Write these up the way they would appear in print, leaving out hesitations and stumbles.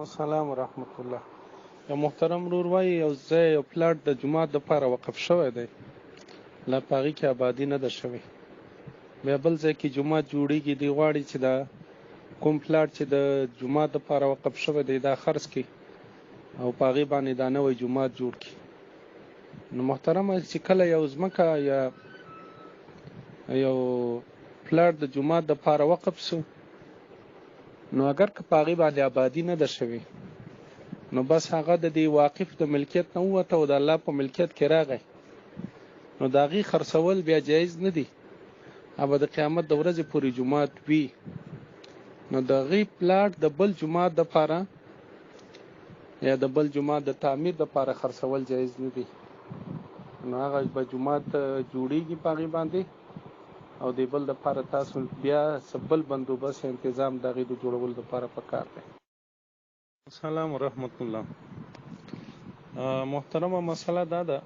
السلام ورحمت الله. یو محترم ورور وایي یو ځای یو پلاټ د جومات دپاره وقف شوی دی، لا په هغې کې آبادي نه ده شوې. بیا بل ځای کې جومات جوړېږي، دی غواړي چې دا کوم پلاټ چې د جومات دپاره وقف شوی دی دا خرڅ کړي او په هغې باندې دا نوی جومات جوړ کړي. نو محترمه چې کله یو ځمکه یا یو پلاټ د جومات دپاره وقف شو، نو اگر که په هغې باندې آبادي نه ده شوې، نو بس هغه د دې واقف د ملکیت نه ووته او د الله په ملکیت کې راغی، نو د هغې خرڅول بیا جایز نه دي. به د قیامت د ورځې پورې جومات وي، نو د هغې پلاټ د بل جومات دپاره یا د بل جومات د تعمیر دپاره خرڅول جایز نه دي. نو هغه به جومات جوړېږي په هغې باندې او د بل دپاره تاسو بیا بل بندوبست انتظام د هغې د جوړولو دپاره پکار دی. السلام ورحمت الله. محترمه مسله دا ده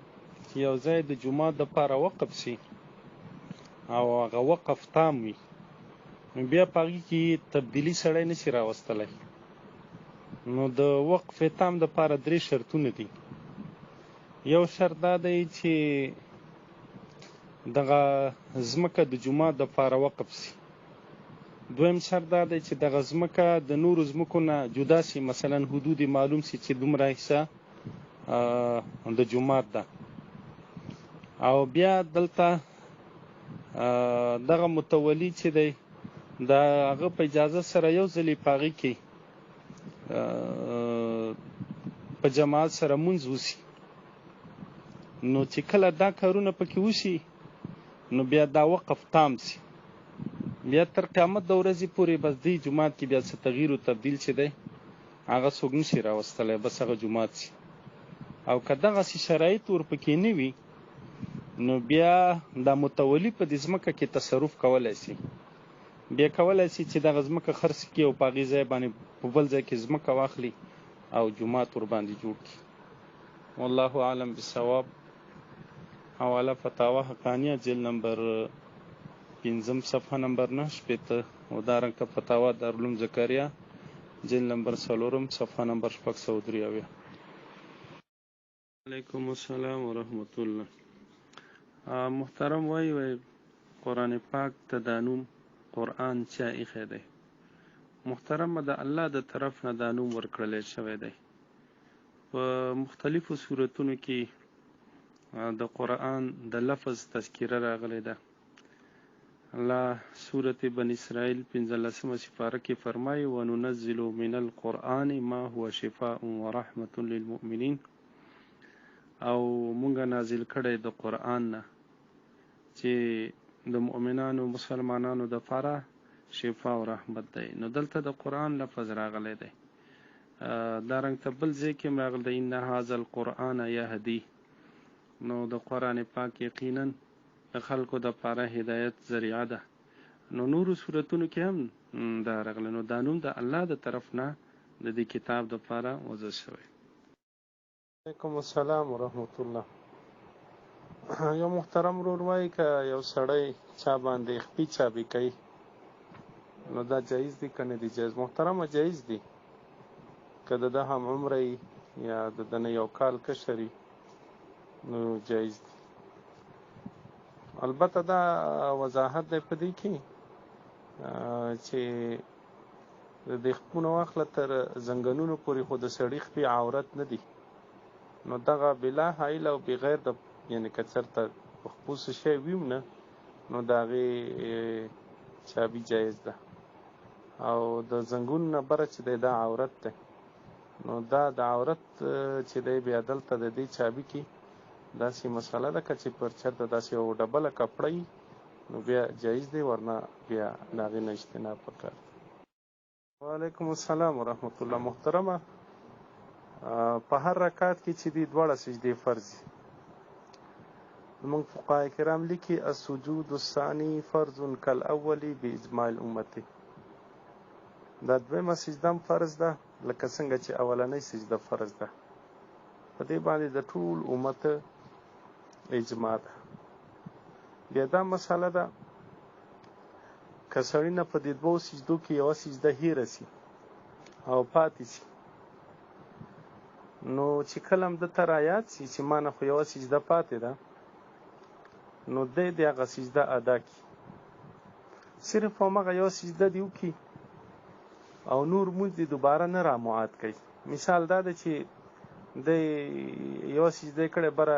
چې یو ځای د جومات دپاره وقف شي او هغه وقف تام وي، نو بیا په هغې کې تبدیلي سړی نشي راوستلی. نو د وقف تام دپاره 3 شرطونه دي. یو شرط دا دی چې دغه ځمکه د جومات دپاره وقف شي. دویم شرط دا دی چې دغه ځمکه د نورو ځمکو نه جدا شي، مثلا حدود معلوم شي چې دومره حصه د جومات ده. او بیا دلته دغه متولی چې دی د هغه په اجازه سره یو ځلې په هغې کې په جماعت سره مونځ وشي. نو چې کله دا کارونه پکې وشي، نو بیا دا وقف تام شي. بیا تر قیامت د ورځې پورې بس دې جومات کې بیا څه تغییر و تبدیل چې دی هغه څوک نشي راوستلی، بس هغه جومات شي. او که دغسې شرایط ورپکې نه وي، نو بیا دا متولي په دې ځمکه کې تصرف کولی شي. بیا کولی شي چې دغه ځمکه خرڅ کړي او په هغې ځای باندې په بل ځای کې ځمکه واخلي او جومات ورباندې جوړ کړي. والله اعلم بالصواب. حواله فتاوا حقانیه جلد نمبر 5 صفحه نمبر 9 او دارنګه فتاوا دارالعلوم زکریا جلد نمبر 4 صفحه نمبر 603. علیکم السلام ورحمت الله. محترم وای قرآن پاک ته دا نوم قرآن چا ایښی دی؟ محترم د الله د طرف نه دا نوم ورکړلی شوی دی. په مختلفو صورتونو کې د قرآن د لفظ تذکره راغلی ده. الله سورة بني اسرائیل 15 سپاره کې فرمایي وننزل من القرآن ما هو شفاء ورحمة للمؤمنین، او مونږ نازل کړی د قرآن نه چې د مؤمنانو مسلمانانو دپاره شفا او رحمت دی. نو دلته د قرآن لفظ راغلی دی. دارنګ ته بل ځای کې هم راغلی دی ان هذا القرآن یهدی. نو د قرآن پاک یقینا د خلکو دپاره هدایت ذریعه ده. نو نورو صورتونو کې هم دا راغلی. نو دا نوم د الله د طرف نه د دې کتاب دپاره وضع شوی. علیکم السلام ورحمت الله. یو محترم ورور وایي که یو سړی چا باندې خپې چابي کوي، نو دا جایز دي که نه دي جایز؟ محترمه جایز دي. که د ده هم عمره یا د ده نه یو کال کشر نو جایز دي. البته دا وضاحت دی په دې کې چې د دې خپونه واخله تر زنګنونو پورې خو د سړي خپې عورت نه دي. نو دغه بلا حایل او بغیر د یعنی که چېرته په خپو څه شی وي نه، نو د هغې چابي جایز ده. او د زنګون نه بره چې دی دا عورت دی، نو دا د عورت چې دی بیا دلته د دې چابي کې داسې مسله ده که چې پر چېرته داسې یو ډبله کپړه وي، نو بیا جایز دی، ورنه بیا د هغې نه اجتناب پکار دی. وعلیکم السلام ورحمت الله. محترمه په هر رکعت کې چې دی 2 سجدې فرض دي. زموږ فقهای کرام لیکي السجود الثاني فرض کالاول باجماع الامت. دا دویمه سجده هم فرض ده لکه څنګه چې اولنۍ سجده فرض ده. په دې باندې د ټول امت اجماع ده. بیا دا مسله ده که سړی نه په دې 2 سجدو کې یوه سجده هیره سي او پاتې سي، نو چې کله هم دته رایاد شي چې ما نه خو یوه سجده پاتې ده، نو دی د هغه سجده ادا کړي، صرف همغه یوه سجده دې وکړي او نور مونځ دې دوباره نه رامعاد کوي. مثال دا ده چې دی یوه سجده یې کړې بره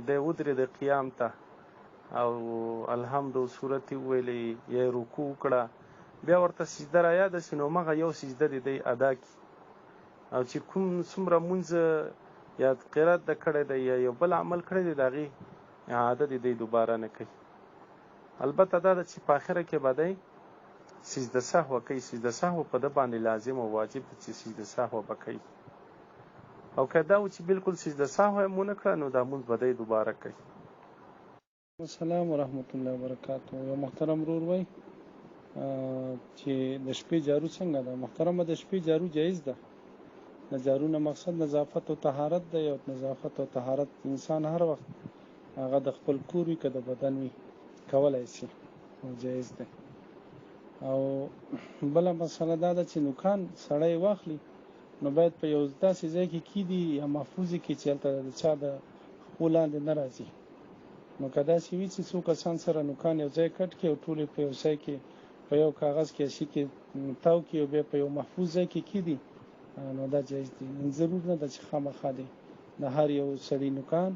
دی ودرېد قیام ته او الحمد و صورت یې وویلې یا یې رکوع وکړه، بیا ورته سجده رایاده شي نو همغه یو سجده دې دی ادا کړي او چې کوم څومره مونځ یا قرات د کړی دی یا یو بل عمل کړی دی د هغې اعاده دې دی دوباره نه کوي. البته دا ده چې په آخره کې به دی سجده سهو کوي، سجده سهو په ده باندې لازم او واجب ده چې سجده سهو به کوي، او که دا و چې بالکل سجده سهو یې مونه کړه نو دا مونځ به دی دوباره کوي. السلام ورحمت الله وبرکاتو. یو محترم ورور وای چې د شپې جارو څنګه ده؟ محترمه د شپې جارو جایز ده. د جارو نه مقصد نظافت او طهارت ده، او نظافت او طهارت انسان هر وخت هغه د خپل کور وي که د بدن وي کولی شي، جایز ده. او بله مسله دا ده چې نوکان سړی واخلي نو باید په یو داسې ځای کې کیدي یا محفوظ کې چې هلته د چا د خپو لاندې نه راځي. نو که داسې وي چې څو کسان سره نوکان یو ځای کټ کړي او ټول په یو ځای کې په یو کاغذ کې اشي کې تاو کړي او بیا په یو محفوظ ځای کې کیدي نو دا جایز دي. ضرور نه ده چې خامخا دی د هر یو سړي نوکان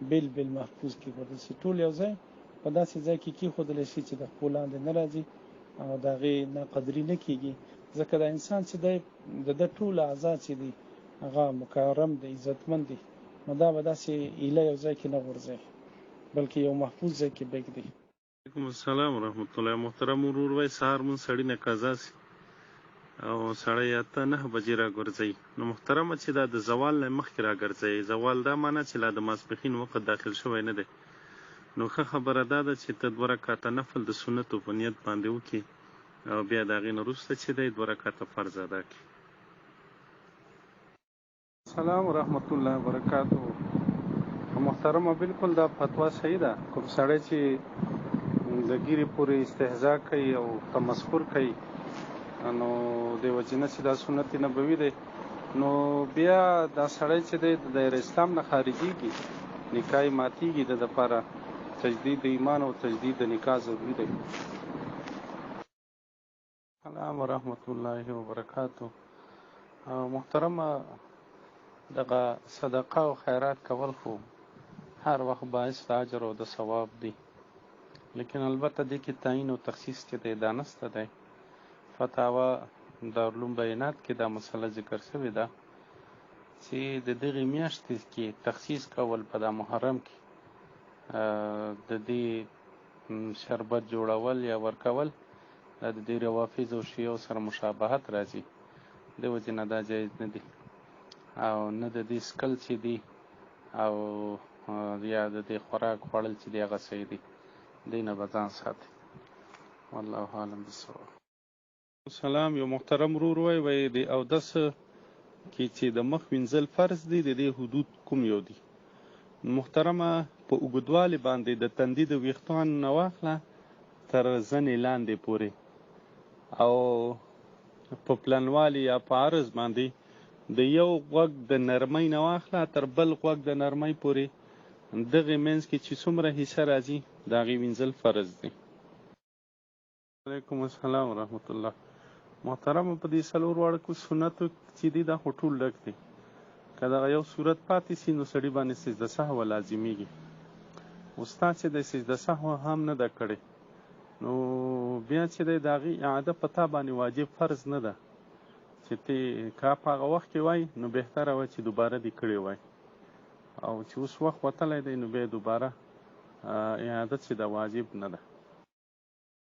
بیل محفوظ کې ګرځي شي، ټول یو ځای په داسې ځای کې کېښودلی شي چې د خپو لاندې نه راځي او د هغې ناقدري نه کېږي، ځکه دا انسان چې دی د ده ټول اعضا چې دي هغه مکرم دی، عزتمند دی، نو دا به داسې ایله یو ځای کې نه غورځوي بلکې یو محفوظ ځای کې پرېږدي. وعلیکم السلام ورحمت الله. محترم ورور وای سهار مون سړی نه قضا سي او سړی 8-9 بجې راګرځي، نو محترمه چې دا د زوال نه مخکې راګرځي، زوال دا معنی چې لا د ماسپښین وخت داخل شوی نه دی، نو ښه خبره دا ده چې ته 2 رکعته نفل د سنتو په نیت باندې وکړي او بیا د هغې نه وروسته چې دی 2 رکعته فرض ادا کړي. السلام ورحمت الله وبرکاتو. محترمه بالکل دا فتوا صحیح ده. کوم سړی چې د ګیرې پورې استهزا کوي او تمسخر کوي نو د وجې چې دا سنت نبوي دی نو بیا دا سړی چې دی د دایره اسلام نه خارجېږي، نکاح یې ماتېږي، د دپاره تجدید د ایمان او تجدید د نکاح ضروري دی. السلام ورحمت الله وبرکاتو. محترمه دغه صدقه او خیرات کول خو هر وخت باعث د اجر او د ثواب دی، لیکن البته دې کې تعیین او تخصیص چې دی دا نشته دی. فتاوا دارالعلوم بیانات کې دا مسله ذکر شوې ده چې د دغې میاشتې کې تخصیص کول په دا محرم کې د دې شربت جوړول یا ورکول دا د دې روافض او شیعو سره مشابهت راځي، د وجې نه دا جایز نه دي او نه د دې سکل چې دي او یا د دې خوراک خوړل چې دی هغه صحیح دي، دې نه به ځان ساتي. والله اعلم بالصواب. سلام. یو محترم ورور وای د اودس کې چې د مخ وینځل فرض دي د دې حدود کوم یو دي؟ محترمه په اوږدوالي باندې د تندي د ویښتانو نه واخله تر زنې لاندې پورې او په پلنوالي یا په عرض باندې د یو غوږ د نرمۍ نه واخله تر بل غوږ د نرمۍ پورې، دغې منځ کې چې څومره حصه راځي د هغې وینځل فرض دی. وعلیکم السلام ورحمت الله. محترمه په دې 4 واړه سنتو چې دي دا خو ټول لږ دی، که دغه یو صورت پاتې سي نو سړي باندې سجده سهو لازمیږي. استاد چې د سجده سهو هم نه ده کړې نو بیا چې دی د هغې اعاده په تا باندې واجب فرض نه ده چې ته که په هغه وخت کې وای نو بهتره وه چې دوباره دې کړې وای، او چې اوس وخت وتلی دی نو بیا دوباره اعاده چې ده واجب نه ده.